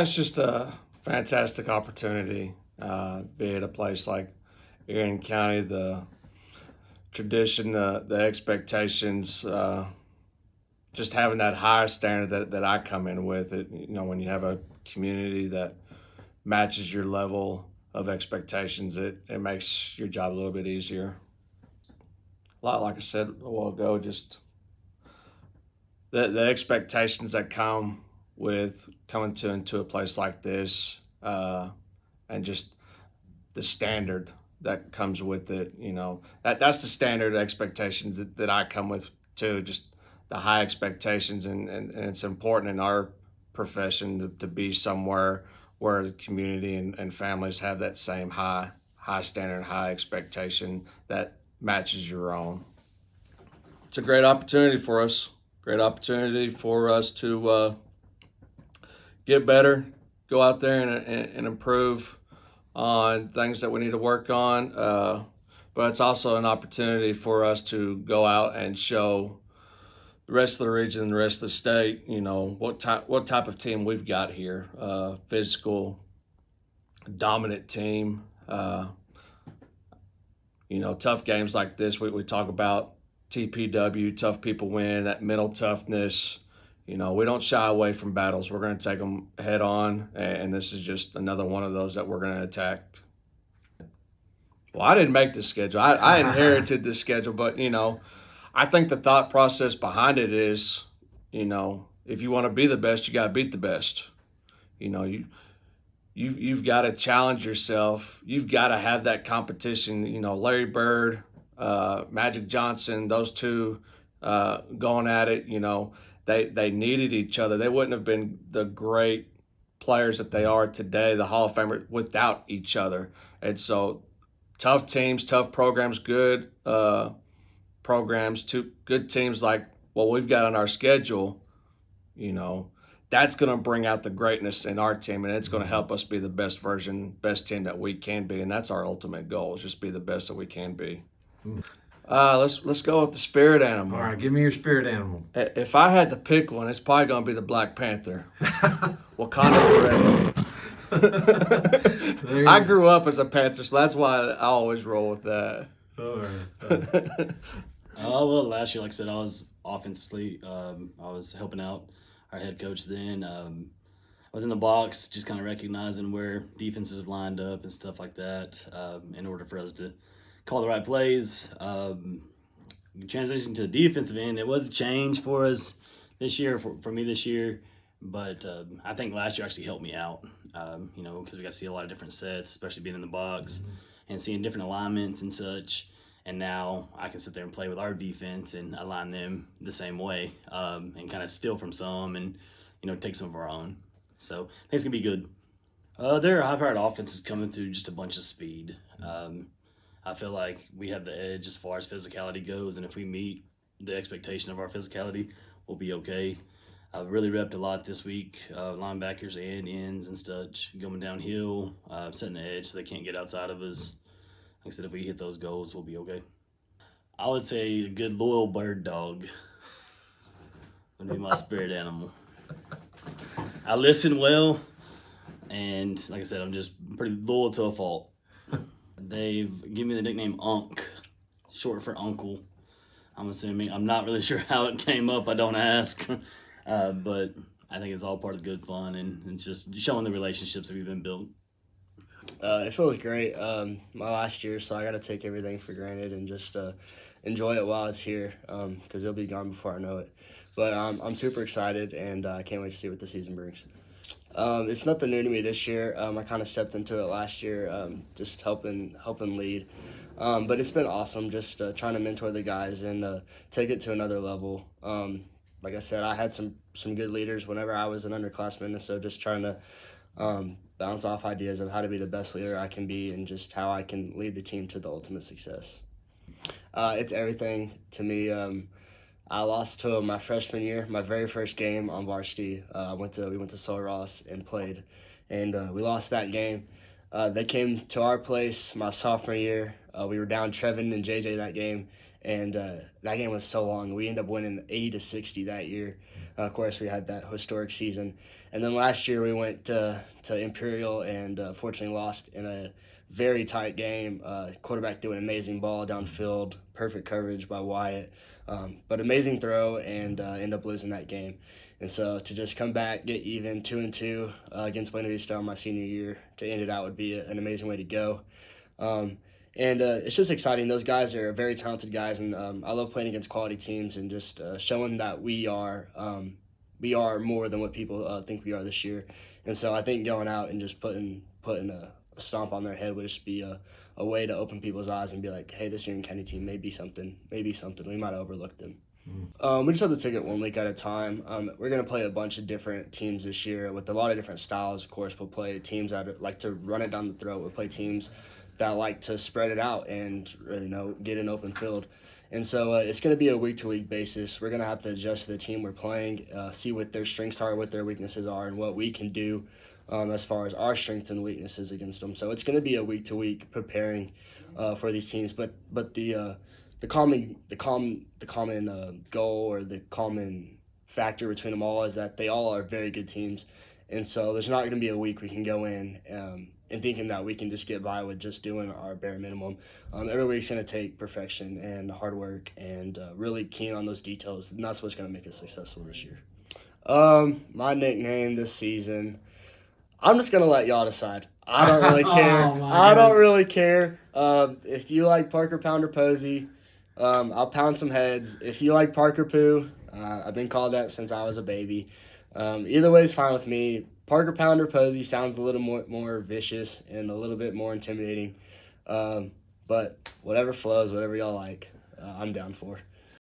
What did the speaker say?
It's just a fantastic opportunity. Be at a place like Erie County, the tradition, the expectations, just having that higher standard that I come in with. It, when you have a community that matches your level of expectations, it makes your job a little bit easier. A lot, like I said a while ago, just the expectations that come with coming into a place like this, and just the standard that comes with it. That's the standard expectations that I come with too. Just the high expectations, and it's important in our profession to be somewhere where the community and families have that same high standard, high expectation that matches your own. It's a great opportunity for us. Great opportunity for us to get better, go out there and improve on things that we need to work on. But it's also an opportunity for us to go out and show the rest of the region and the rest of the state, what type of team we've got here. Physical, dominant team. Tough games like this, we talk about TPW, tough people win, that mental toughness. We don't shy away from battles. We're going to take them head on, and this is just another one of those that we're going to attack. Well, I didn't make this schedule. I inherited this schedule, but, I think the thought process behind it is, if you want to be the best, you got to beat the best. You've got to challenge yourself. You've got to have that competition. Larry Bird, Magic Johnson, those two going at it. They needed each other. They wouldn't have been the great players that they are today, the Hall of Famers, without each other. And so, tough teams, tough programs, good programs, two good teams like what we've got on our schedule. That's going to bring out the greatness in our team, and it's going to help us be the best team that we can be, and that's our ultimate goal, is just be the best that we can be. Let's go with the spirit animal. All right, give me your spirit animal. If I had to pick one, it's probably going to be the Black Panther. Wakanda Forever. I grew up as a Panther, so that's why I always roll with that. All right. Well, last year, like I said, I was offensively. I was helping out our head coach then. I was in the box, just kind of recognizing where defenses have lined up and stuff like that, in order for us to call the right plays. Transitioning to the defensive end, it was a change for us this year, for me this year. But I think last year actually helped me out, because we got to see a lot of different sets, especially being in the box and seeing different alignments and such. And now I can sit there and play with our defense and align them the same way, and kind of steal from some and, take some of our own. So I think it's going to be good. Their high-powered offense is coming through just a bunch of speed. I feel like we have the edge as far as physicality goes, and if we meet the expectation of our physicality, we'll be okay. I've really repped a lot this week, linebackers and ends and such, going downhill, setting the edge so they can't get outside of us. Like I said, if we hit those goals, we'll be okay. I would say a good loyal bird dog would be my spirit animal. I listen well, and like I said, I'm just pretty loyal to a fault. They've given me the nickname Unc, short for uncle. I'm assuming. I'm not really sure how it came up. I don't ask. But I think it's all part of good fun, and it's just showing the relationships that we've been building. It feels great. My last year, so I got to take everything for granted and just enjoy it while it's here, because it'll be gone before I know it. But I'm super excited, and I can't wait to see what the season brings. It's nothing new to me this year. I kind of stepped into it last year, just helping lead. But it's been awesome just trying to mentor the guys and take it to another level. Like I said, I had some good leaders whenever I was an underclassman, and so just trying to bounce off ideas of how to be the best leader I can be and just how I can lead the team to the ultimate success. It's everything to me. I lost to my freshman year, my very first game on varsity. We went to Sul Ross and played, and we lost that game. They came to our place my sophomore year. We were down Trevin and JJ that game, and that game was so long. We ended up winning 80-60 that year. Of course, we had that historic season, and then last year we went to Imperial and fortunately lost in a very tight game. Quarterback threw an amazing ball downfield, perfect coverage by Wyatt, but amazing throw, and end up losing that game. And so to just come back, get even 2-2 against Buena Vista on my senior year to end it out would be an amazing way to go. And it's just exciting. Those guys are very talented guys, and I love playing against quality teams and just showing that we are more than what people think we are this year. And so I think going out and just putting a stomp on their head would just be a way to open people's eyes and be like, hey, this Union County team may be something. We might have overlooked them. We just have to take it 1 week at a time. We're going to play a bunch of different teams this year with a lot of different styles. Of course, we'll play teams that like to run it down the throat. We'll play teams that like to spread it out and get an open field. And so it's going to be a week-to-week basis. We're going to have to adjust to the team we're playing, see what their strengths are, what their weaknesses are, and what we can do as far as our strengths and weaknesses against them. So it's going to be a week-to-week preparing for these teams. But the common goal or the common factor between them all is that they all are very good teams. And so there's not going to be a week we can go in and thinking that we can just get by with just doing our bare minimum. Every week's going to take perfection and hard work and really keen on those details. And that's what's going to make us successful this year. My nickname this season, I'm just going to let y'all decide. I don't really care. I don't really care. If you like Parker Pounder Posey, I'll pound some heads. If you like Parker Poo, I've been called that since I was a baby. Either way is fine with me. Parker Pounder Posey sounds a little more vicious and a little bit more intimidating. But whatever flows, whatever y'all like, I'm down for.